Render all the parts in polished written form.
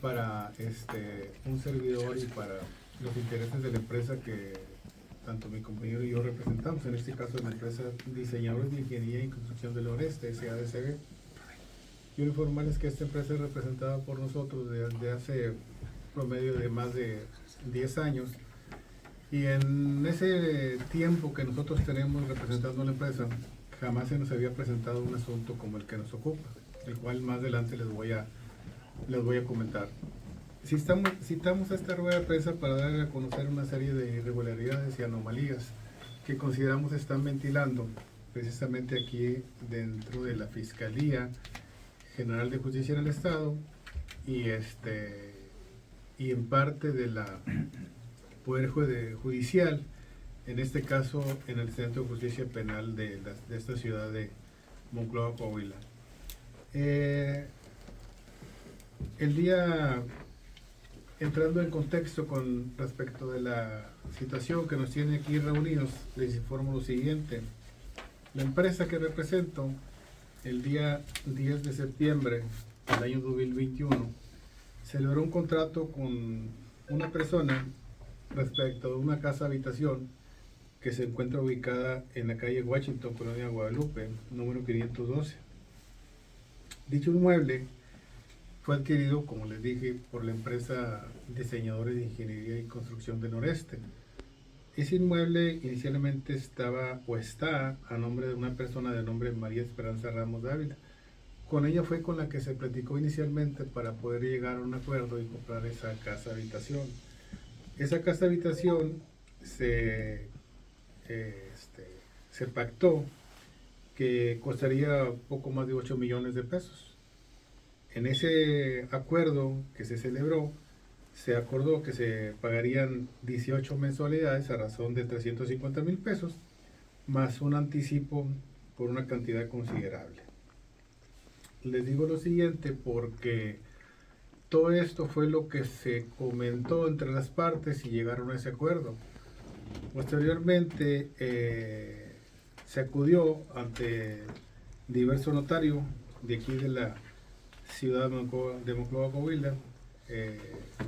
para un servidor y para los intereses de la empresa que tanto mi compañero y yo representamos, en este caso la empresa Diseñadores de Ingeniería y Construcción del Noreste, SADCB. Quiero informarles que esta empresa es representada por nosotros desde hace promedio de más de 10 años, y en ese tiempo que nosotros tenemos representando a la empresa, jamás se nos había presentado un asunto como el que nos ocupa, el cual más adelante les voy a comentar. Citamos a esta rueda de prensa para dar a conocer una serie de irregularidades y anomalías que consideramos están ventilando precisamente aquí dentro de la Fiscalía General de Justicia en el Estado y en parte de la Poder Judicial, en este caso en el Centro de Justicia Penal de esta ciudad de Monclova, Coahuila. El día, entrando en contexto con respecto de la situación que nos tiene aquí reunidos, les informo lo siguiente. La empresa que represento, el día 10 de septiembre del año 2021, celebró un contrato con una persona respecto de una casa habitación que se encuentra ubicada en la calle Washington, Colonia Guadalupe, número 512. Dicho inmueble fue adquirido, como les dije, por la empresa Diseñadores de Ingeniería y Construcción del Noreste. Ese inmueble inicialmente estaba o está a nombre de una persona de nombre María Esperanza Ramos Dávila. Con ella fue con la que se platicó inicialmente para poder llegar a un acuerdo y comprar esa casa habitación. Esa casa habitación se pactó que costaría poco más de 8 millones de pesos. En ese acuerdo que se celebró, se acordó que se pagarían 18 mensualidades a razón de 350,000 pesos, más un anticipo por una cantidad considerable. Les digo lo siguiente porque todo esto fue lo que se comentó entre las partes y llegaron a ese acuerdo. Posteriormente se acudió ante diverso notario de aquí de la ciudad de Monclova, Coahuila.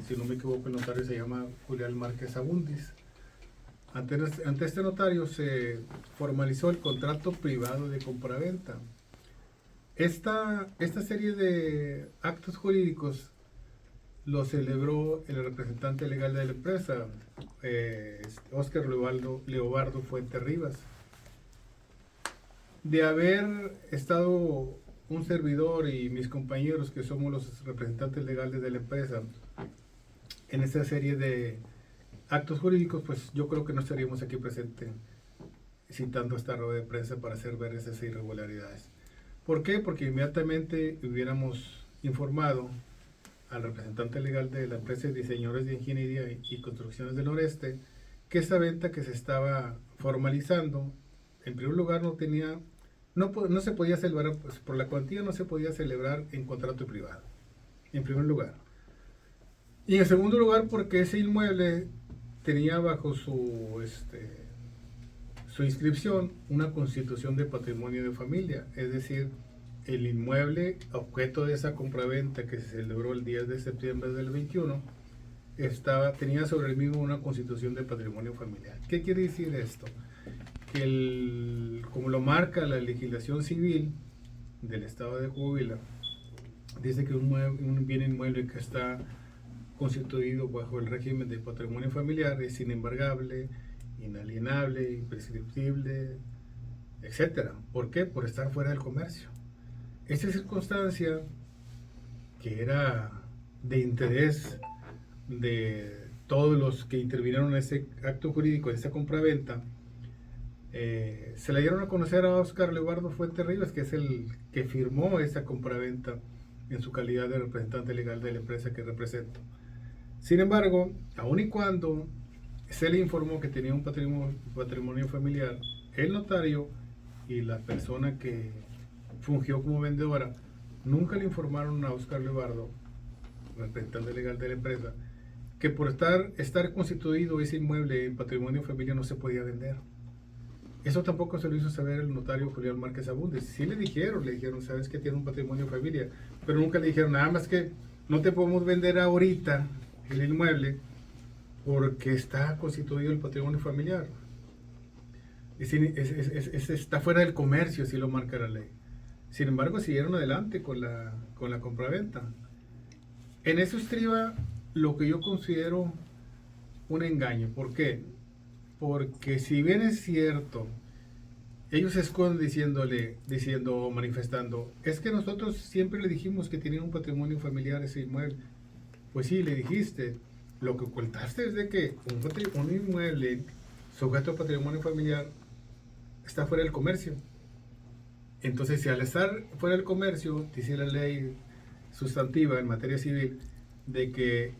Si no me equivoco, el notario se llama Julián Márquez Abundis. Ante este notario se formalizó el contrato privado de compraventa. Esta serie de actos jurídicos lo celebró el representante legal de la empresa, Óscar Leobardo Fuente Rivas. De haber estado un servidor y mis compañeros, que somos los representantes legales de la empresa, en esta serie de actos jurídicos, pues yo creo que no estaríamos aquí presentes citando esta rueda de prensa para hacer ver esas irregularidades. ¿Por qué? Porque inmediatamente hubiéramos informado al representante legal de la empresa de Diseñadores de Ingeniería y Construcciones del Noreste que esa venta que se estaba formalizando, en primer lugar no se podía celebrar, pues por la cuantía no se podía celebrar en contrato privado, en primer lugar. Y en segundo lugar porque ese inmueble tenía bajo su inscripción una constitución de patrimonio de familia, es decir, el inmueble objeto de esa compraventa que se celebró el 10 de septiembre del 21 tenía sobre el mismo una constitución de patrimonio familiar. ¿Qué quiere decir esto? Que como lo marca la legislación civil del estado de Coahuila, dice que un bien inmueble que está constituido bajo el régimen de patrimonio familiar es inembargable, inalienable, imprescriptible, etc. ¿Por qué? Por estar fuera del comercio. Esta circunstancia, que era de interés de todos los que intervinieron en ese acto jurídico, en esa compraventa, se le dieron a conocer a Óscar Leobardo Fuente Rivas, que es el que firmó esa compraventa en su calidad de representante legal de la empresa que represento. Sin embargo, aun y cuando se le informó que tenía un patrimonio familiar, el notario y la persona que fungió como vendedora nunca le informaron a Óscar Leobardo, representante legal de la empresa, que por estar constituido ese inmueble en patrimonio familiar no se podía vender. Eso tampoco se lo hizo saber el notario Julián Márquez Abundes. Sí le dijeron, sabes que tiene un patrimonio familiar, pero nunca le dijeron nada más que no te podemos vender ahorita el inmueble porque está constituido el patrimonio familiar. Está fuera del comercio, si lo marca la ley. Sin embargo, siguieron adelante con la compraventa. En eso estriba lo que yo considero un engaño. ¿Por qué? Porque si bien es cierto, ellos se esconden diciendo, manifestando, es que nosotros siempre le dijimos que tenía un patrimonio familiar ese inmueble. Pues sí, le dijiste. Lo que ocultaste es de que un inmueble sujeto a patrimonio familiar está fuera del comercio. Entonces, si al estar fuera del comercio, dice la ley sustantiva en materia civil, de que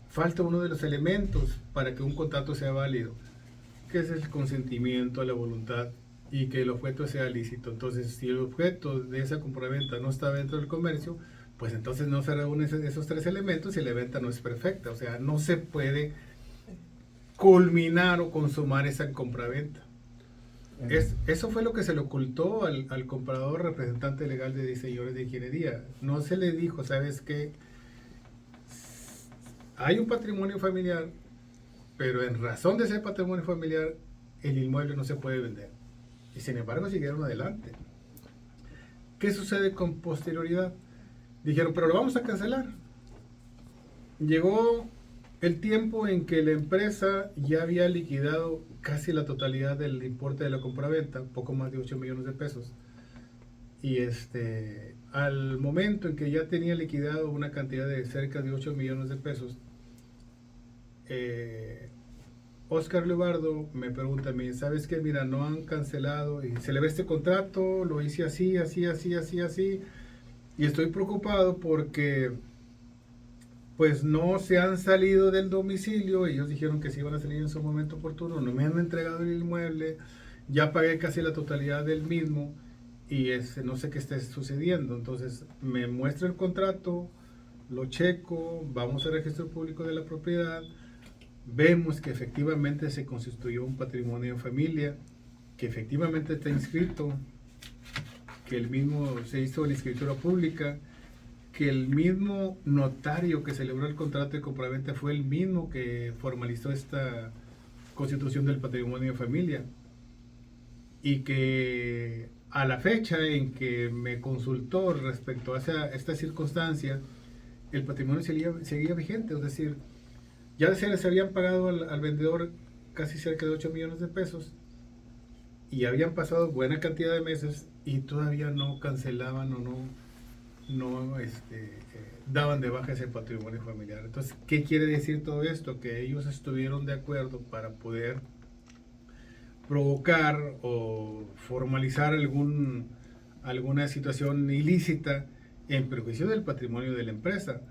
falta uno de los elementos para que un contrato sea válido, que es el consentimiento, la voluntad y que el objeto sea lícito. Entonces, si el objeto de esa compraventa no está dentro del comercio, pues entonces no se reúnen esos tres elementos y la venta no es perfecta. O sea, no se puede culminar o consumar esa compraventa. Eso fue lo que se le ocultó al comprador representante legal de diseñadores de ingeniería. No se le dijo, ¿sabes qué? Hay un patrimonio familiar, pero en razón de ese patrimonio familiar, el inmueble no se puede vender. Y sin embargo siguieron adelante. ¿Qué sucede con posterioridad? Dijeron, pero lo vamos a cancelar. Llegó el tiempo en que la empresa ya había liquidado casi la totalidad del importe de la compraventa, poco más de 8 millones de pesos. Y al momento en que ya tenía liquidado una cantidad de cerca de 8 millones de pesos, Oscar Leobardo me pregunta a mí, ¿sabes qué? Mira, no han cancelado y celebré este contrato, lo hice así, así, así, así, así, y estoy preocupado porque pues no se han salido del domicilio. Ellos dijeron que se iban a salir en su momento oportuno, no me han entregado el inmueble, ya pagué casi la totalidad del mismo y no sé qué está sucediendo. Entonces me muestra el contrato, lo checo, vamos al registro público de la propiedad, vemos que efectivamente se constituyó un patrimonio de familia, que efectivamente está inscrito, que el mismo se hizo la escritura pública, que el mismo notario que celebró el contrato de compraventa fue el mismo que formalizó esta constitución del patrimonio de familia, y que a la fecha en que me consultó respecto a esta circunstancia, el patrimonio seguía vigente. Es decir, ya se les habían pagado al vendedor casi cerca de 8 millones de pesos y habían pasado buena cantidad de meses y todavía no cancelaban o no daban de baja ese patrimonio familiar. Entonces, ¿qué quiere decir todo esto? Que ellos estuvieron de acuerdo para poder provocar o formalizar alguna situación ilícita en perjuicio del patrimonio de la empresa.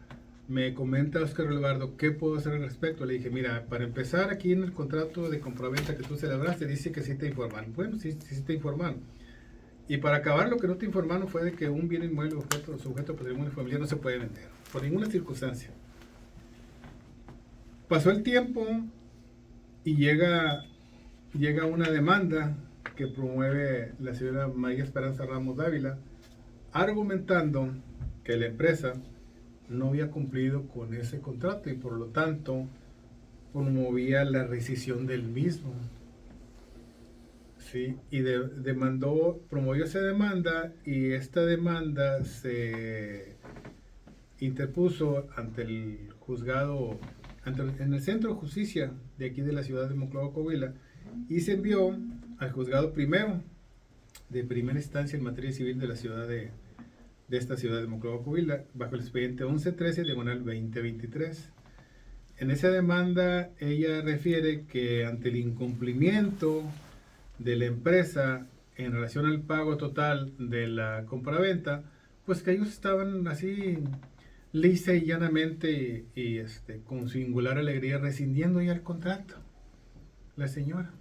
Me comenta Oscar Leobardo, ¿qué puedo hacer al respecto? Le dije, mira, para empezar, aquí en el contrato de compraventa que tú celebraste dice que sí te informaron. Bueno, sí te informaron. Y para acabar, lo que no te informaron fue de que un bien inmueble sujeto a patrimonio familiar no se puede vender, por ninguna circunstancia. Pasó el tiempo y llega una demanda que promueve la señora María Esperanza Ramos Dávila, argumentando que la empresa no había cumplido con ese contrato y por lo tanto promovía la rescisión del mismo. Sí, y promovió esa demanda, y esta demanda se interpuso ante el juzgado, en el Centro de Justicia de aquí de la ciudad de Monclova, Coahuila, y se envió al juzgado primero de primera instancia en materia civil de la ciudad de esta ciudad de Monclova, Coahuila, bajo el expediente 1113/2023. En esa demanda ella refiere que ante el incumplimiento de la empresa en relación al pago total de la compraventa, pues que ellos estaban así lisa y llanamente y con singular alegría rescindiendo ya el contrato, la señora.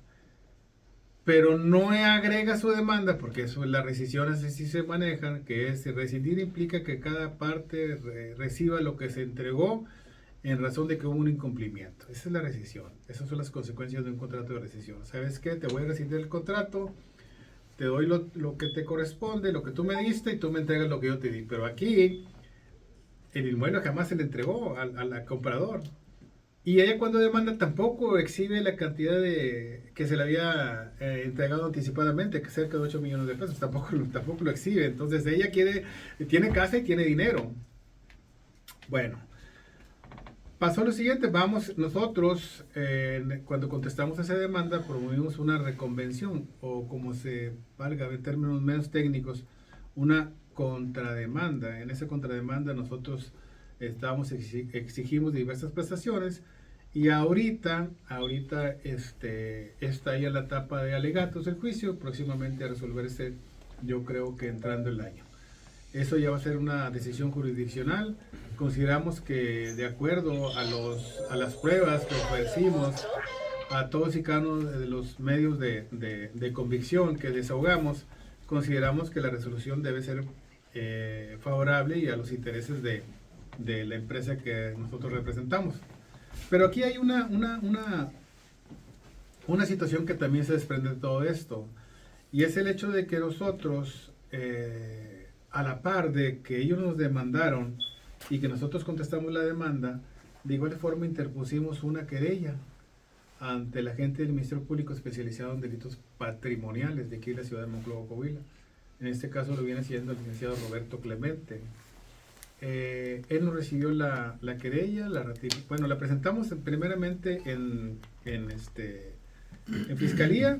Pero no agrega su demanda, porque eso, las rescisiones así se manejan, que es rescindir implica que cada parte reciba lo que se entregó en razón de que hubo un incumplimiento. Esa es la rescisión. Esas son las consecuencias de un contrato de rescisión. ¿Sabes qué? Te voy a rescindir el contrato, te doy lo que te corresponde, lo que tú me diste, y tú me entregas lo que yo te di. Pero aquí el inmueble jamás se le entregó al comprador. Y ella cuando demanda tampoco exhibe la cantidad que se le había entregado anticipadamente, que cerca de 8 millones de pesos, tampoco lo exhibe. Entonces ella tiene casa y tiene dinero. Bueno, pasó lo siguiente, nosotros cuando contestamos a esa demanda promovimos una reconvención, o como se valga en términos menos técnicos, una contrademanda. En esa contrademanda nosotros exigimos diversas prestaciones, y ahorita está ya en la etapa de alegatos del juicio, próximamente a resolverse, yo creo que entrando el año. Eso ya va a ser una decisión jurisdiccional. Consideramos que de acuerdo a las pruebas que ofrecimos a todos y cada uno de los medios de convicción que desahogamos, consideramos que la resolución debe ser favorable y a los intereses de la empresa que nosotros representamos. Pero aquí hay una situación que también se desprende de todo esto, y es el hecho de que nosotros, a la par de que ellos nos demandaron y que nosotros contestamos la demanda, de igual forma interpusimos una querella ante la gente del Ministerio Público especializado en delitos patrimoniales de aquí de la ciudad de Monclova, Coahuila. En este caso lo viene siendo el licenciado Roberto Clemente. Él nos recibió la querella, la presentamos primeramente en fiscalía.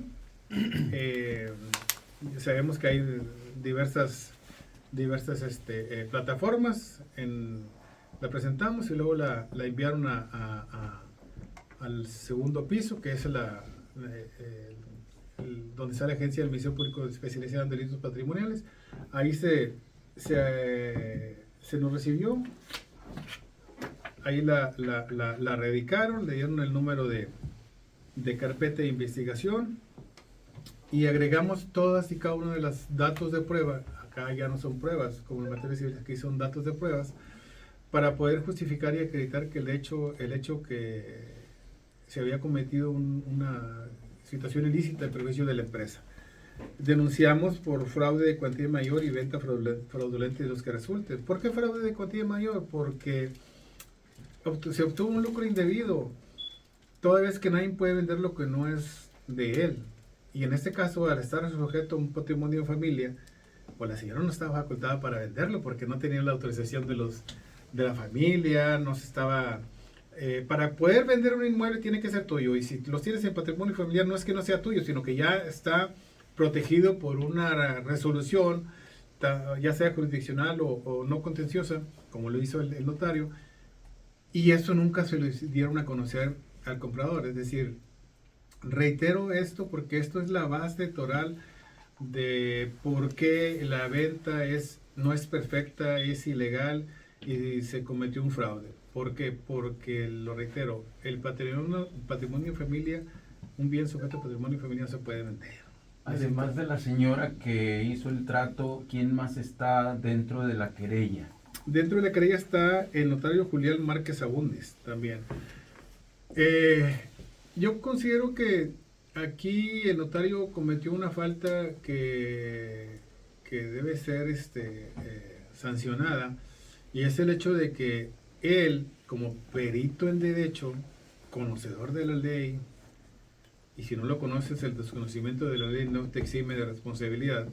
Sabemos que hay diversas plataformas, la presentamos y luego la enviaron al segundo piso, que es donde está la agencia del Ministerio Público especializada en delitos patrimoniales. Ahí se nos recibió, ahí la radicaron, le dieron el número de carpeta de investigación y agregamos todas y cada uno de los datos de prueba. Acá ya no son pruebas, como en materia civil, aquí son datos de pruebas, para poder justificar y acreditar que el hecho que se había cometido una situación ilícita en perjuicio de la empresa. Denunciamos por fraude de cuantía mayor y venta fraudulenta de los que resulten. ¿Por qué fraude de cuantía mayor? Porque se obtuvo un lucro indebido, toda vez que nadie puede vender lo que no es de él. Y en este caso, al estar sujeto a un patrimonio de familia, pues la señora no estaba facultada para venderlo porque no tenía la autorización de la familia, no se estaba... para poder vender un inmueble tiene que ser tuyo, y si los tienes en patrimonio familiar no es que no sea tuyo, sino que ya está protegido por una resolución, ya sea jurisdiccional o no contenciosa, como lo hizo el notario, y eso nunca se le dieron a conocer al comprador. Es decir, reitero esto porque esto es la base toral de por qué la venta no es perfecta, es ilegal y se cometió un fraude. ¿Por qué? Porque, lo reitero, el patrimonio familia, un bien sujeto a patrimonio familiar no se puede vender. Además de la señora que hizo el trato, ¿quién más está dentro de la querella? Dentro de la querella está el notario Julián Márquez Abundes también. Yo considero que aquí el notario cometió una falta que debe ser sancionada, y es el hecho de que él, como perito en derecho, conocedor de la ley, y si no lo conoces, el desconocimiento de la ley no te exime de responsabilidad,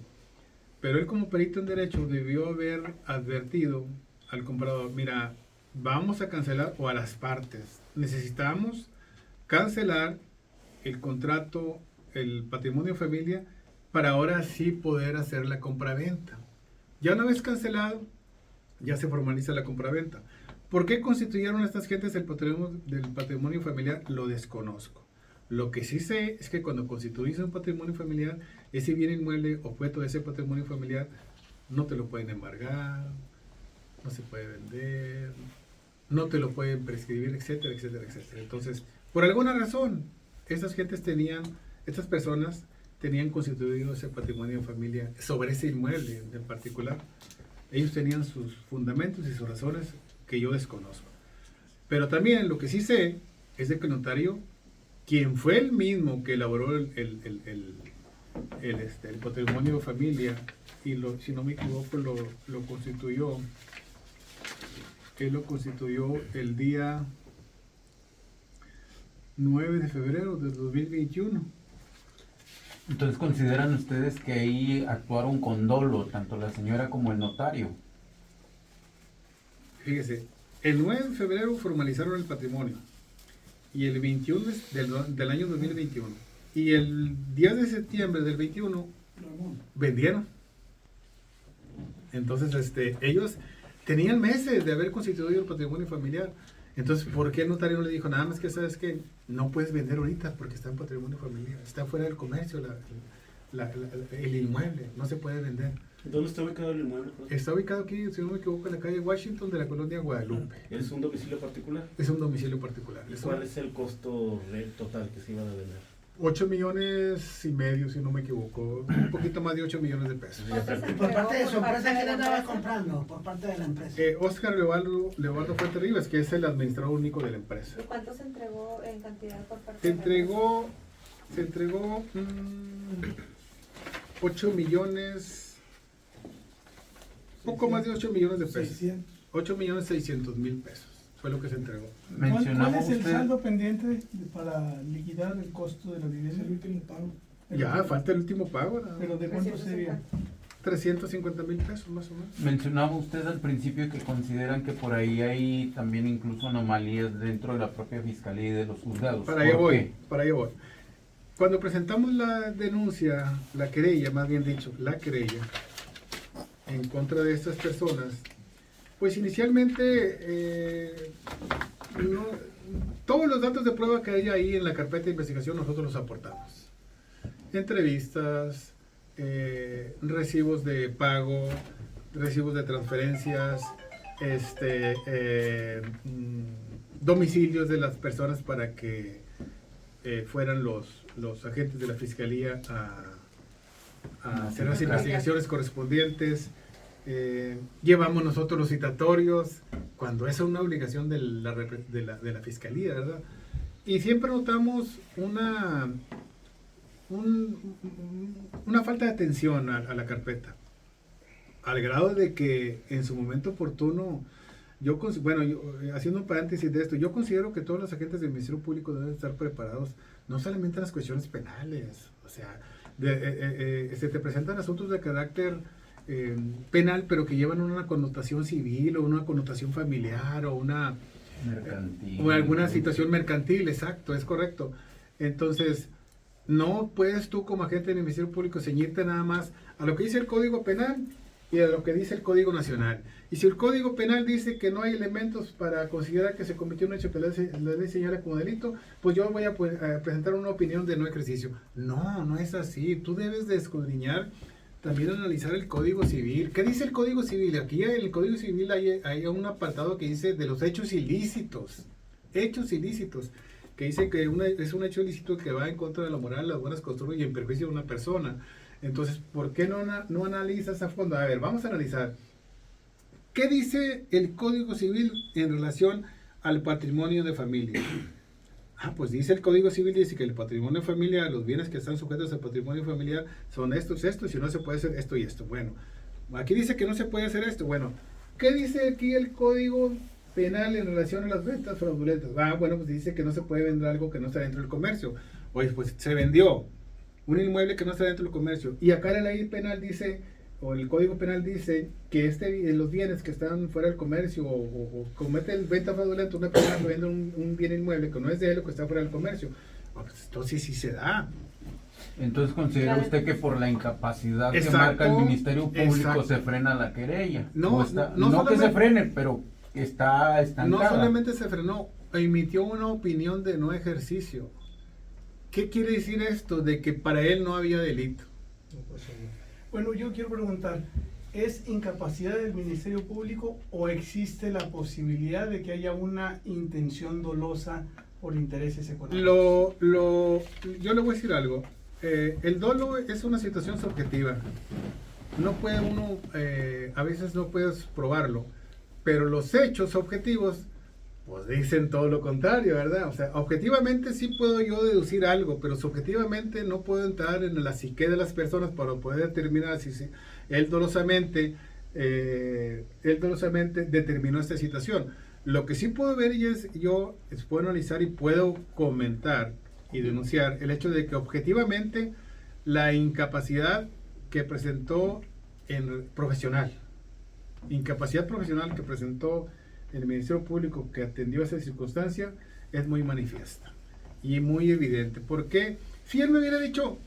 pero él como perito en derecho debió haber advertido al comprador: mira, vamos a cancelar, o a las partes, necesitamos cancelar el contrato, el patrimonio familia, para ahora sí poder hacer la compraventa. Ya una vez cancelado, ya se formaliza la compraventa. ¿Por qué constituyeron estas gentes del patrimonio familiar? Lo desconozco. Lo que sí sé es que cuando constituís un patrimonio familiar, ese bien inmueble objeto de ese patrimonio familiar no te lo pueden embargar, no se puede vender, no te lo pueden prescribir, etcétera, etcétera, etcétera. Entonces, por alguna razón, estas personas tenían constituido ese patrimonio de familia sobre ese inmueble en particular. Ellos tenían sus fundamentos y sus razones que yo desconozco. Pero también lo que sí sé es de que el notario, quien fue el mismo que elaboró el patrimonio de familia, y si no me equivoco lo constituyó Él lo constituyó el día 9 de febrero del 2021. Entonces, ¿consideran ustedes que ahí actuaron con dolo, tanto la señora como el notario? Fíjese, el 9 de febrero formalizaron el patrimonio y el 21 del año 2021 y el 10 de septiembre del 21 vendieron. Entonces, ellos tenían meses de haber constituido el patrimonio familiar. Entonces, ¿por qué el notario no le dijo nada más que sabes que no puedes vender ahorita porque está en patrimonio familiar? Está fuera del comercio el inmueble, no se puede vender. ¿Dónde está ubicado el inmueble? Está ubicado aquí, si no me equivoco, en la calle Washington de la colonia Guadalupe. ¿Es un domicilio particular? Es un domicilio particular. ¿Y cuál es el costo total que se iba a vender? 8 millones y medio, si no me equivoco. Un poquito más de 8 millones de pesos. Y por parte de su empresa, ¿quién andaba comprando? Por parte de la empresa. Oscar Leobardo Fuente Rivas, que es el administrador único de la empresa. ¿Y cuánto se entregó en cantidad por parte Se de la entregó 8 millones, poco más de 8 millones de pesos. 8 millones 600 mil pesos fue lo que se entregó. ¿Cuál es el usted- saldo pendiente para liquidar el costo de la vivienda? El último pago. Ya, falta el último pago, ¿no? ¿Pero de cuánto sería? 350 mil pesos más o menos. Mencionaba usted al principio que consideran que por ahí hay también incluso anomalías dentro de la propia fiscalía y de los juzgados. Para allá ¿Por voy, qué? para allá voy. Cuando presentamos la denuncia, la querella, más bien dicho, la querella, en contra de estas personas, pues inicialmente todos los datos de prueba que hay ahí en la carpeta de investigación nosotros los aportamos. Entrevistas, recibos de pago, recibos de transferencias, domicilios de las personas para que fueran los agentes de la fiscalía a hacer las investigaciones correspondientes. Llevamos nosotros los citatorios cuando es una obligación de la fiscalía, ¿verdad? Y siempre notamos una falta de atención a la carpeta, al grado de que en su momento oportuno, haciendo un paréntesis de esto, yo considero que todos los agentes del Ministerio Público deben estar preparados, no solamente en las cuestiones penales, o sea, se te presentan asuntos de carácter penal, pero que llevan una connotación civil o una connotación familiar o una Mercantil. o alguna situación mercantil, exacto, es correcto. Entonces, no puedes tú como agente del Ministerio Público ceñirte nada más a lo que dice el Código Penal y a lo que dice el Código Nacional. Y si el Código Penal dice que no hay elementos para considerar que se cometió un hecho que la ley señala como delito, pues yo voy a presentar una opinión de no ejercicio. No, no es así. Tú debes de escudriñar, también analizar el Código Civil. ¿Qué dice el Código Civil? Aquí en el Código Civil hay un apartado que dice de los hechos ilícitos. Hechos ilícitos. Que dice que es un hecho ilícito que va en contra de la moral, las buenas costumbres y en perjuicio de una persona. Entonces, ¿por qué no analizas a fondo? A ver, vamos a analizar. ¿Qué dice el Código Civil en relación al patrimonio de familia? Pues dice el Código Civil, dice que el patrimonio familiar, los bienes que están sujetos al patrimonio familiar son estos, y si no se puede hacer esto y esto. Bueno, aquí dice que no se puede hacer esto. Bueno, ¿qué dice aquí el Código Penal en relación a las ventas fraudulentas? Bueno, pues dice que no se puede vender algo que no está dentro del comercio. Oye, pues se vendió un inmueble que no está dentro del comercio. Y acá la ley penal dice, o el Código Penal dice, que los bienes que están fuera del comercio o comete venta fraudulenta, una persona que vende un bien inmueble que no es de él o que está fuera del comercio. Pues entonces sí se da. Entonces, ¿considera usted que por la incapacidad que Exacto, marca el Ministerio Público exacto. se frena la querella? No, No que se solamente- frene, pero está No estancada. solamente se frenó, emitió una opinión de no ejercicio. ¿Qué quiere decir esto? De que para él no había delito. Bueno, yo quiero preguntar, ¿es incapacidad del Ministerio Público o existe la posibilidad de que haya una intención dolosa por intereses económicos? Yo le voy a decir algo. El dolo es una situación subjetiva. No puede uno, a veces no puedes probarlo, pero los hechos objetivos pues dicen todo lo contrario, ¿verdad? O sea, objetivamente sí puedo yo deducir algo, pero subjetivamente no puedo entrar en la psique de las personas para poder determinar si él dolosamente él dolosamente determinó esta situación. Lo que sí puedo ver y yo puedo analizar y puedo comentar y denunciar el hecho de que objetivamente la incapacidad que presentó incapacidad profesional que presentó el Ministerio Público que atendió esa circunstancia es muy manifiesta y muy evidente. ¿Por qué? Si él me hubiera dicho,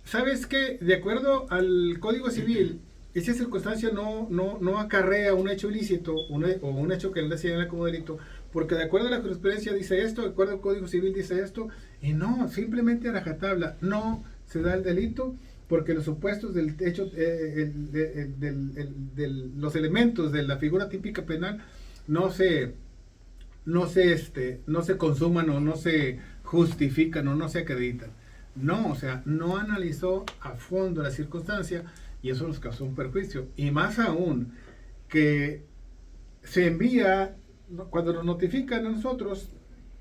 ¿sabes qué? De acuerdo al Código Civil, esa circunstancia no acarrea un hecho ilícito o un hecho que le señala como delito, porque de acuerdo a la jurisprudencia dice esto, de acuerdo al Código Civil dice esto, y no, simplemente a rajatabla, no se da el delito, porque los supuestos del hecho, los elementos de la figura típica penal no se consuman o no se justifican o no se acreditan. No, o sea, no analizó a fondo la circunstancia y eso nos causó un perjuicio. Y más aún, que se envía, cuando nos notifican a nosotros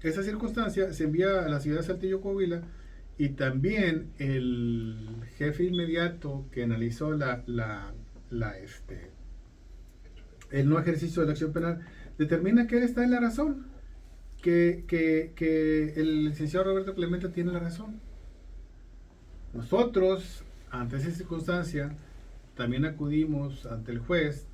esa circunstancia, se envía a la ciudad de Saltillo, Coahuila, y también el jefe inmediato que analizó el no ejercicio de la acción penal, determina que él está en la razón, que el licenciado Roberto Clemente tiene la razón. Nosotros, ante esa circunstancia, también acudimos ante el juez,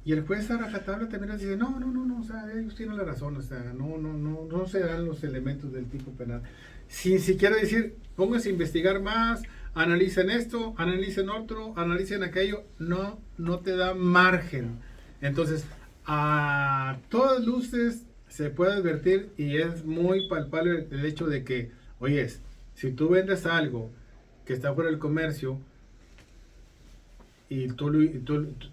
y el juez a rajatabla también nos dice, no, o sea, ellos tienen la razón, o sea, no se dan los elementos del tipo penal. Sin siquiera decir, pónganse a investigar más, analicen esto, analicen otro, analicen aquello, no te da margen. Entonces, a todas luces se puede advertir y es muy palpable el hecho de que, oyes, si tú vendes algo que está fuera del comercio y tú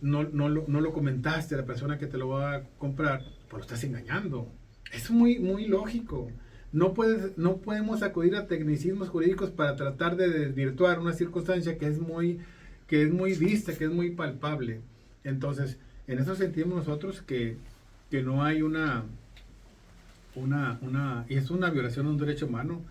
no lo comentaste a la persona que te lo va a comprar, pues lo estás engañando. Es muy lógico. No podemos acudir a tecnicismos jurídicos para tratar de desvirtuar una circunstancia que es muy vista, que es muy palpable. Entonces, en eso sentimos nosotros que no hay y es una violación de un derecho humano,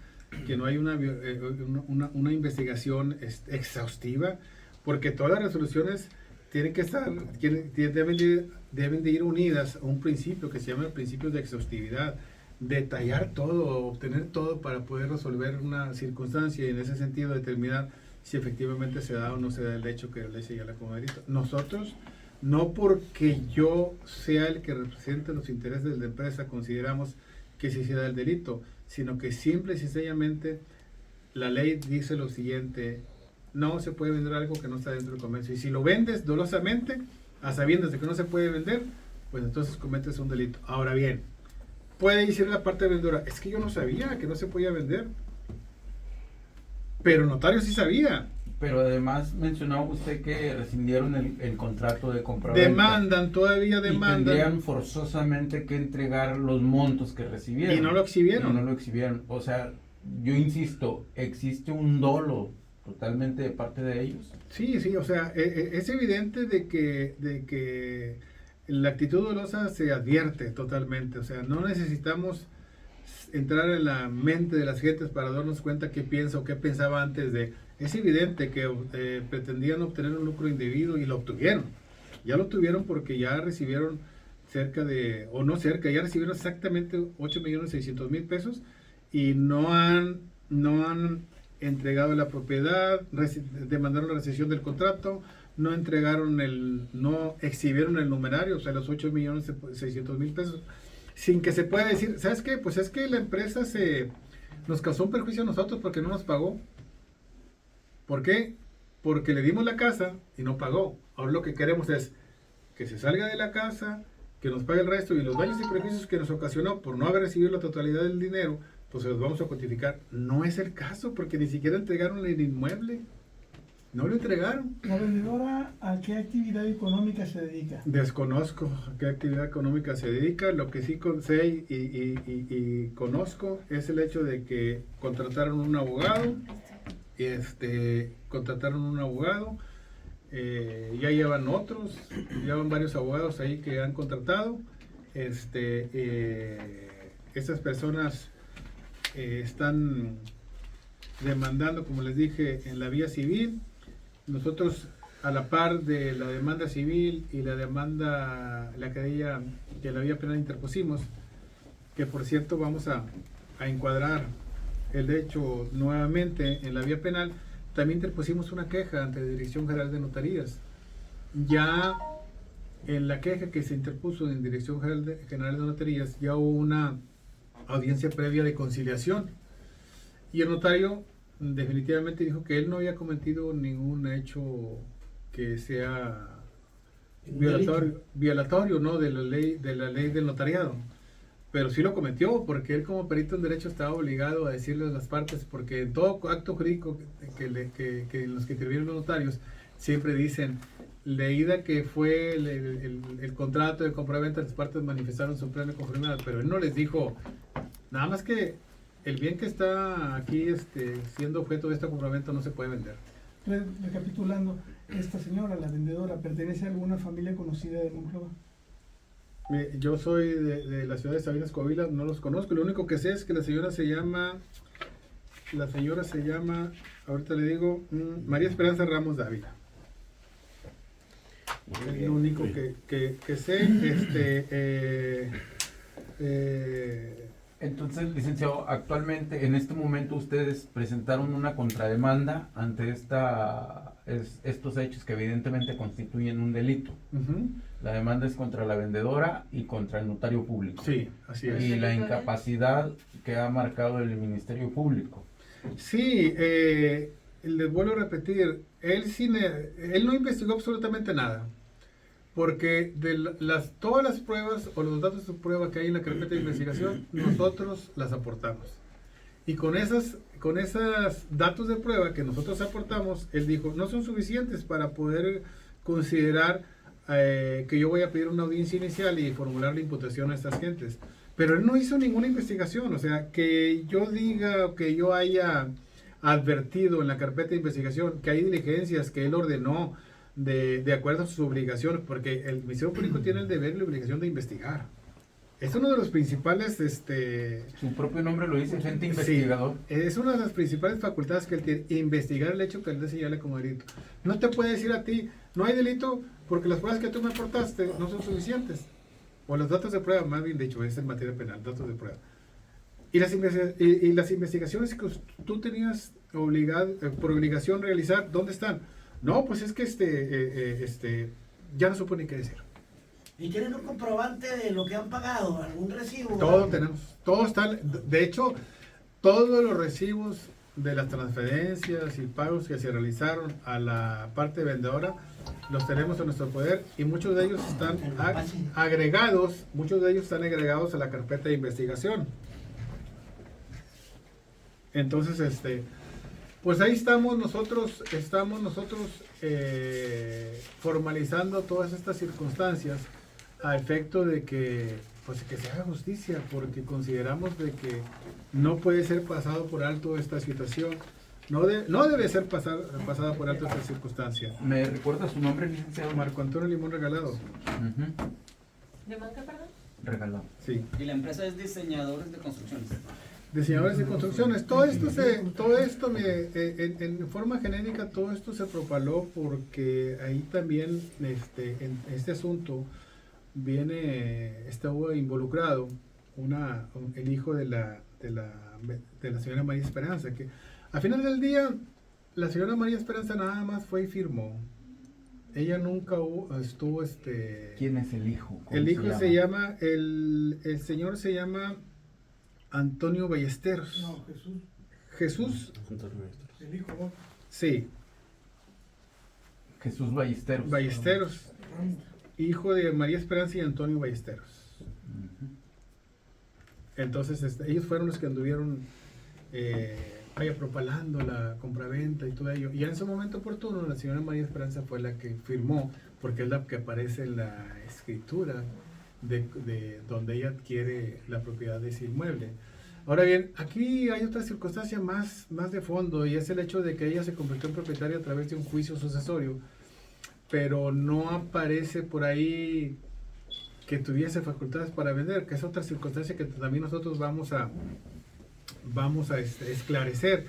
que no hay una investigación exhaustiva, porque todas las resoluciones tienen que estar, deben de ir unidas a un principio que se llama el principio de exhaustividad, detallar todo, obtener todo para poder resolver una circunstancia y en ese sentido determinar si efectivamente se da o no se da el hecho que la ley señala como delito. Nosotros, no porque yo sea el que represente los intereses de la empresa, consideramos que sí se da el delito, sino que simple y sencillamente la ley dice lo siguiente: no se puede vender algo que no está dentro del comercio, y si lo vendes dolosamente, a sabiendas de que no se puede vender, pues entonces cometes un delito. Ahora bien, puede decir la parte vendedora, es que yo no sabía que no se podía vender, pero el notario sí sabía. Pero además mencionaba usted que rescindieron el contrato de compraventa. Todavía demandan. Y tendrían forzosamente que entregar los montos que recibieron. Y no lo exhibieron. O sea, yo insisto, existe un dolo totalmente de parte de ellos. Sí, o sea, es evidente de que la actitud dolosa se advierte totalmente. O sea, no necesitamos entrar en la mente de las gentes para darnos cuenta qué piensa o qué pensaba antes de. Es evidente que pretendían obtener un lucro indebido y lo obtuvieron. Ya lo obtuvieron porque ya recibieron ya recibieron exactamente 8.600.000 pesos y no han entregado la propiedad, demandaron la rescisión del contrato, no exhibieron el numerario, o sea, los 8.600.000 pesos, sin que se pueda decir, ¿sabes qué? Pues es que la empresa nos causó un perjuicio a nosotros porque no nos pagó. ¿Por qué? Porque le dimos la casa y no pagó. Ahora lo que queremos es que se salga de la casa, que nos pague el resto, y los daños y perjuicios que nos ocasionó por no haber recibido la totalidad del dinero, pues se los vamos a cuantificar. No es el caso, porque ni siquiera entregaron el inmueble. No lo entregaron. ¿La vendedora a qué actividad económica se dedica? Desconozco a qué actividad económica se dedica. Lo que sí sé y conozco es el hecho de que contrataron un abogado. Ya llevan varios abogados ahí que han contratado. Estas personas están demandando, como les dije, en la vía civil. Nosotros a la par de la demanda civil y la demanda, la querella que la vía penal interpusimos, que por cierto vamos a encuadrar el hecho nuevamente en la vía penal, también interpusimos una queja ante la Dirección General de Notarías. Ya en la queja que se interpuso en Dirección General de Notarías, ya hubo una audiencia previa de conciliación. Y el notario definitivamente dijo que él no había cometido ningún hecho que sea violatorio, ¿no?, de la ley del notariado. Pero sí lo cometió, porque él como perito en derecho estaba obligado a decirle a las partes, porque en todo acto jurídico que los que intervienen los notarios siempre dicen, leída que fue el contrato de compraventa, las partes manifestaron su plena conformidad, pero él no les dijo nada más que el bien que está aquí siendo objeto de esta compraventa no se puede vender. Recapitulando, esta señora, la vendedora, ¿pertenece a alguna familia conocida de Monclova? Yo soy de la ciudad de Sabinas, Coahuila, no los conozco. Lo único que sé es que la señora se llama, ahorita le digo, María Esperanza Ramos Dávila. Es lo único que sé. Entonces, licenciado, actualmente, en este momento, ustedes presentaron una contrademanda ante estos hechos que evidentemente constituyen un delito. Uh-huh. La demanda es contra la vendedora y contra el notario público. Sí, así es. Y la incapacidad que ha marcado el Ministerio Público. Sí, les vuelvo a repetir, él no investigó absolutamente nada, porque todas las pruebas o los datos de prueba que hay en la carpeta de investigación, nosotros las aportamos. Y con esos datos de prueba que nosotros aportamos, él dijo, no son suficientes para poder considerar que yo voy a pedir una audiencia inicial y formular la imputación a estas gentes. Pero él no hizo ninguna investigación, o sea, que yo diga o que yo haya advertido en la carpeta de investigación que hay diligencias que él ordenó de acuerdo a sus obligaciones, porque el Ministerio Público tiene el deber y la obligación de investigar. Es uno de los principales... Su propio nombre lo dice, agente investigador. Sí, es una de las principales facultades que él tiene, investigar el hecho que él señala como delito. No te puede decir a ti, no hay delito porque las pruebas que tú me aportaste no son suficientes. O los datos de prueba, más bien dicho, es en materia penal, datos de prueba. Y las investigaciones que tú tenías por obligación realizar, ¿dónde están? No, pues es que ya no supone qué decir. ¿Y tienen un comprobante de lo que han pagado? ¿Algún recibo? Todo tenemos, todo está, de hecho, todos los recibos de las transferencias y pagos que se realizaron a la parte vendedora, los tenemos en nuestro poder y muchos de ellos están agregados a la carpeta de investigación. Entonces, pues ahí estamos nosotros formalizando todas estas circunstancias a efecto de que se haga justicia, porque consideramos de que no puede ser pasado por alto esta situación, no debe ser pasada por alto esta circunstancia. ¿Me recuerda su nombre, licenciado? Marco Antonio Limón Regalado. Uh-huh. ¿Limón qué, perdón? Regalado. Sí. Y la empresa es Diseñadores de Construcciones. Diseñadores de construcciones. Todo esto en forma genérica, todo esto se propaló porque ahí también en este asunto estuvo involucrado el hijo de la señora María Esperanza, que al final del día la señora María Esperanza nada más fue y firmó. Ella nunca estuvo ¿Quién es el hijo? El hijo se llama el señor se llama Antonio Ballesteros. No, Jesús. el hijo, ¿no? Sí, Jesús Ballesteros. Ballesteros, hijo de María Esperanza y Antonio Ballesteros. Uh-huh. Entonces, ellos fueron los que anduvieron propalando la compraventa y todo ello. Y en ese momento oportuno, la señora María Esperanza fue la que firmó, porque es la que aparece en la escritura de donde ella adquiere la propiedad de ese inmueble. Ahora bien, aquí hay otra circunstancia más de fondo, y es el hecho de que ella se convirtió en propietaria a través de un juicio sucesorio, pero no aparece por ahí que tuviese facultades para vender, que es otra circunstancia que también nosotros vamos a esclarecer.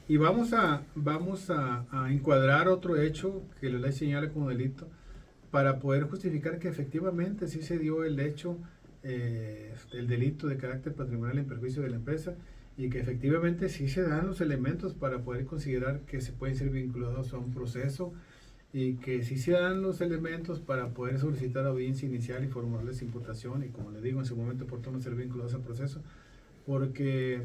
y vamos a encuadrar otro hecho que la ley señala como delito para poder justificar que efectivamente sí se dio el hecho, el delito de carácter patrimonial en perjuicio de la empresa y que efectivamente sí se dan los elementos para poder considerar que se pueden ser vinculados a un proceso y que sí se dan los elementos para poder solicitar audiencia inicial y formularles imputación y, como le digo, en su momento oportuno ser vinculados al proceso, porque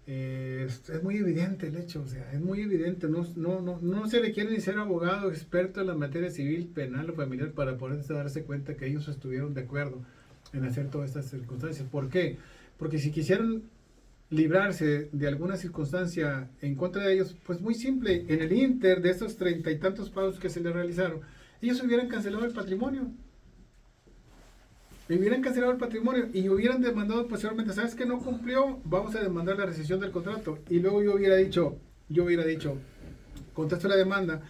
es muy evidente el hecho, o sea, es muy evidente, no se requiere ni ser abogado experto en la materia civil, penal o familiar para poder darse cuenta que ellos estuvieron de acuerdo en hacer todas estas circunstancias. ¿Por qué? Porque si quisieran librarse de alguna circunstancia en contra de ellos, pues muy simple, en el inter de esos 30 y tantos pagos que se les realizaron, ellos hubieran cancelado el patrimonio. Hubieran cancelado el patrimonio y hubieran demandado posteriormente, ¿sabes que no cumplió? Vamos a demandar la rescisión del contrato. Y luego yo hubiera dicho, contesto la demanda,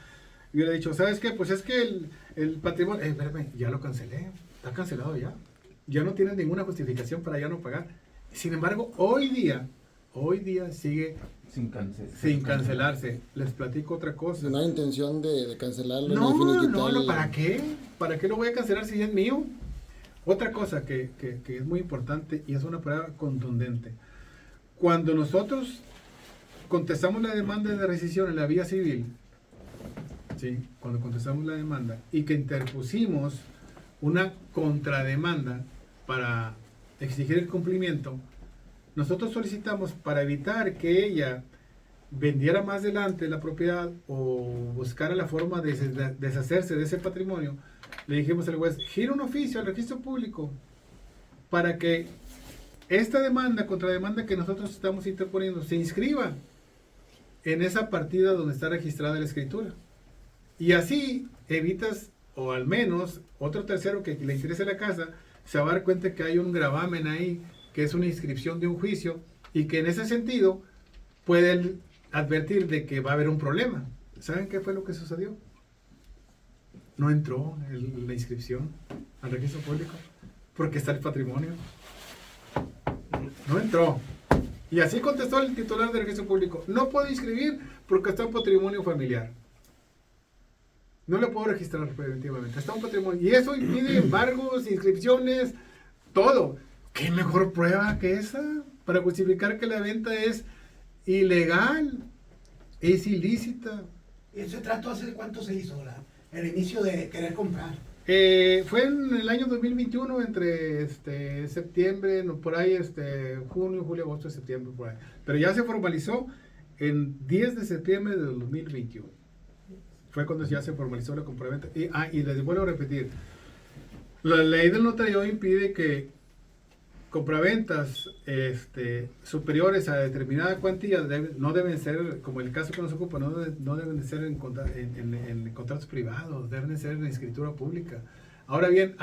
y hubiera dicho, ¿sabes qué? Pues es que el patrimonio, espérame, ya lo cancelé, está cancelado ya. Ya no tienes ninguna justificación para ya no pagar. Sin embargo, hoy día sigue sin cancelarse. Les platico otra cosa. No hay intención de cancelarlo. No, ¿para qué? ¿Para qué lo voy a cancelar si ya es mío? Otra cosa que es muy importante y es una palabra contundente. Cuando nosotros contestamos la demanda de rescisión en la vía civil, ¿sí? Cuando contestamos la demanda y que interpusimos una contrademanda para exigir el cumplimiento, nosotros solicitamos para evitar que ella vendiera más adelante la propiedad o buscara la forma de deshacerse de ese patrimonio, le dijimos al juez, gira un oficio al registro público para que esta demanda, contrademanda que nosotros estamos interponiendo, se inscriba en esa partida donde está registrada la escritura. Y así evitas, o al menos otro tercero que le interese la casa, se va a dar cuenta que hay un gravamen ahí, que es una inscripción de un juicio, y que en ese sentido puede advertir de que va a haber un problema. ¿Saben qué fue lo que sucedió? No entró la inscripción al registro público, porque está el patrimonio. No entró. Y así contestó el titular del registro público, no puedo inscribir porque está un patrimonio familiar. No lo puedo registrar preventivamente, está un patrimonio. Y eso impide embargos, inscripciones, todo. ¿Qué mejor prueba que esa para justificar que la venta es ilegal, es ilícita? ¿Ese trato hace cuánto se hizo, el inicio de querer comprar? Fue en el año 2021, entre septiembre, no, por ahí, junio, julio, agosto, septiembre, por ahí. Pero ya se formalizó en 10 de septiembre de 2021. Fue cuando ya se formalizó la compraventa. Y les vuelvo a repetir, la ley del notario impide que compraventas superiores a determinada cuantía no deben ser, como el caso que nos ocupa, no deben de ser en contratos privados, deben de ser en escritura pública. Ahora bien,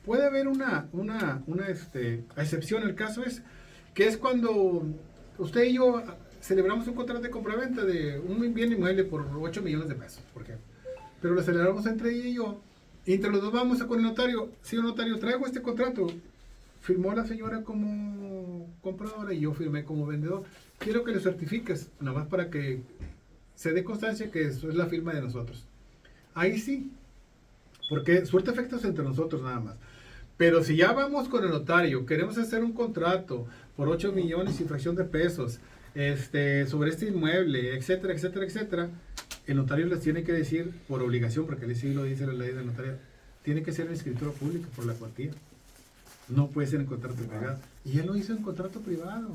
puede haber una excepción. El caso es que es cuando usted y yo celebramos un contrato de compraventa de un bien inmueble por 8 millones de pesos, por ejemplo. Pero lo celebramos entre ella y yo, y entre los dos vamos con el notario. Señor notario, traigo este contrato. Firmó la señora como compradora y yo firmé como vendedor. Quiero que lo certifiques, nada más para que se dé constancia que eso es la firma de nosotros. Ahí sí, porque suelta efectos entre nosotros nada más. Pero si ya vamos con el notario, queremos hacer un contrato por 8 millones y fracción de pesos sobre este inmueble, etcétera, etcétera, etcétera, el notario les tiene que decir por obligación, porque así lo dice la ley del notario, tiene que ser en escritura pública por la cuantía. No puede ser en contrato privado. Y él lo hizo en contrato privado.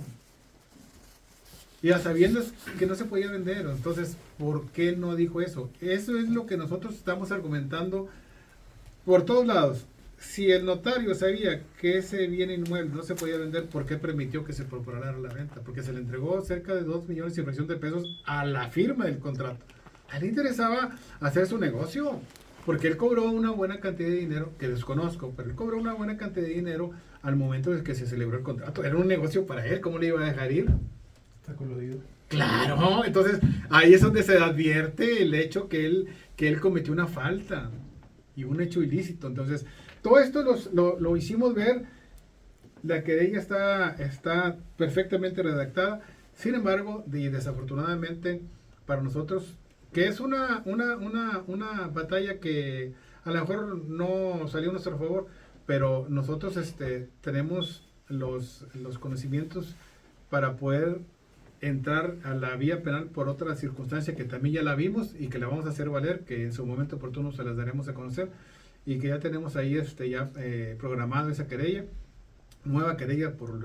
Y a sabiendas que no se podía vender. Entonces, ¿por qué no dijo eso? Eso es lo que nosotros estamos argumentando por todos lados. Si el notario sabía que ese bien inmueble no se podía vender, ¿por qué permitió que se propagara la venta? Porque se le entregó cerca de 2 millones y fracción de pesos a la firma del contrato. A él le interesaba hacer su negocio. Porque él cobró una buena cantidad de dinero, que desconozco, pero él cobró una buena cantidad de dinero al momento de que se celebró el contrato. Era un negocio para él, ¿cómo le iba a dejar ir? Está coludido. Claro, entonces ahí es donde se advierte el hecho que él cometió una falta y un hecho ilícito. Entonces, todo esto lo hicimos ver, la querella está perfectamente redactada, Sin embargo, desafortunadamente para nosotros, que es una batalla que a lo mejor no salió a nuestro favor, pero nosotros tenemos los conocimientos para poder entrar a la vía penal por otra circunstancia que también ya la vimos y que la vamos a hacer valer, que en su momento oportuno se las daremos a conocer, y que ya tenemos ahí programado esa querella, nueva querella por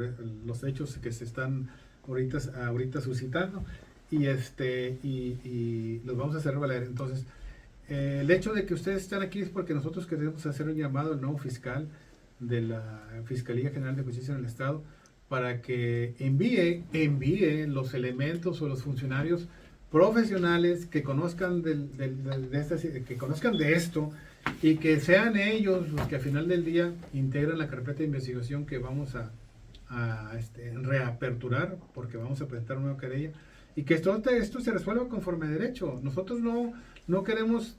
los hechos que se están ahorita suscitando, y los vamos a hacer valer. Entonces, el hecho de que ustedes están aquí es porque nosotros queremos hacer un llamado al nuevo fiscal de la Fiscalía General de Justicia en el Estado para que envíe los elementos o los funcionarios profesionales que conozcan que conozcan de esto, y que sean ellos los que al final del día integran la carpeta de investigación que vamos a reaperturar, porque vamos a presentar una nueva querella, y que esto se resuelva conforme a derecho. Nosotros no queremos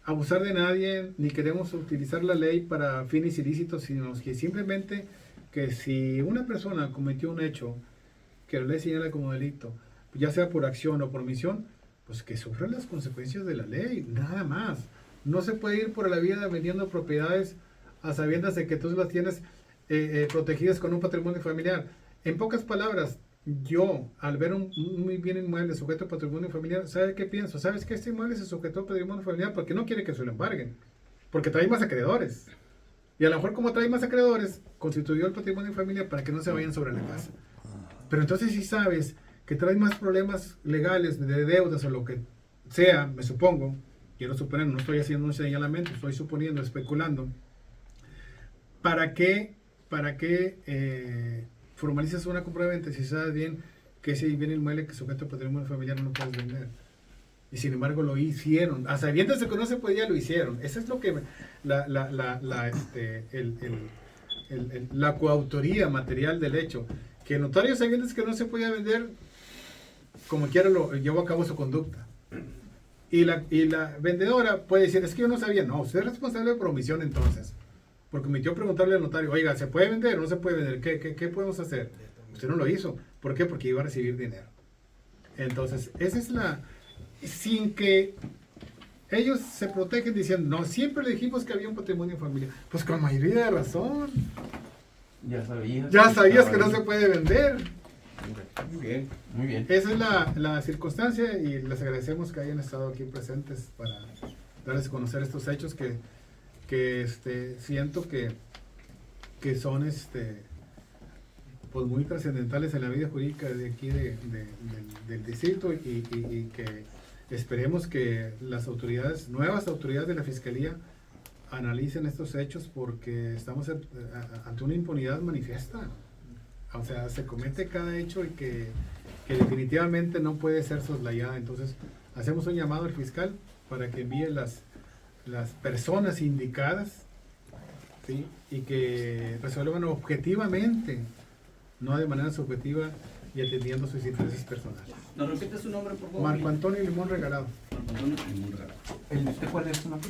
abusar de nadie, ni queremos utilizar la ley para fines ilícitos, sino que simplemente que si una persona cometió un hecho que la ley señala como delito, ya sea por acción o por omisión, pues que sufra las consecuencias de la ley, nada más. No se puede ir por la vida vendiendo propiedades a sabiendas de que tú las tienes protegidas con un patrimonio familiar. En pocas palabras, yo, al ver un bien inmueble sujeto a patrimonio familiar, ¿sabe qué pienso? ¿Sabes que este inmueble se sujetó a patrimonio familiar porque no quiere que se lo embarguen? Porque trae más acreedores. Y a lo mejor, como trae más acreedores, constituyó el patrimonio familiar para que no se vayan sobre la casa. Pero entonces, si sabes que trae más problemas legales de deudas o lo que sea, me supongo, quiero suponer, no estoy haciendo un señalamiento, estoy suponiendo, especulando, ¿para qué formalizas una compraventa si sabes bien que ese bien inmueble que sujeto a patrimonio familiar no lo puedes vender? Y sin embargo lo hicieron, a sabiendas de que no se podía, lo hicieron. Eso es lo que la coautoría material del hecho, que el notario, sabiendas que no se podía vender, como quiera lo llevó a cabo su conducta. Y la vendedora puede decir, es que yo no sabía. No, usted es responsable por omisión entonces, porque omitió preguntarle al notario, oiga, ¿se puede vender o no se puede vender? ¿Qué podemos hacer? Usted no lo hizo. ¿Por qué? Porque iba a recibir dinero. Entonces, esa es sin que ellos se protegen diciendo, no, siempre le dijimos que había un patrimonio familiar. Pues con mayoría de razón. Ya sabías. Ya sabías que no se puede vender. Muy bien. Muy bien. Esa es la circunstancia, y les agradecemos que hayan estado aquí presentes para darles a conocer estos hechos que siento que son pues muy trascendentales en la vida jurídica de aquí del distrito, y que esperemos que las nuevas autoridades de la Fiscalía analicen estos hechos, porque estamos ante una impunidad manifiesta. O sea, se comete cada hecho y que definitivamente no puede ser soslayada. Entonces, hacemos un llamado al fiscal para que envíe las personas indicadas, ¿sí? Y que resuelvan objetivamente, no de manera subjetiva y atendiendo sus intereses personales. ¿Nos repite su nombre, por favor? Marco Antonio Limón Regalado. Marco Antonio Limón Regalado. ¿El de usted cuál es su nombre?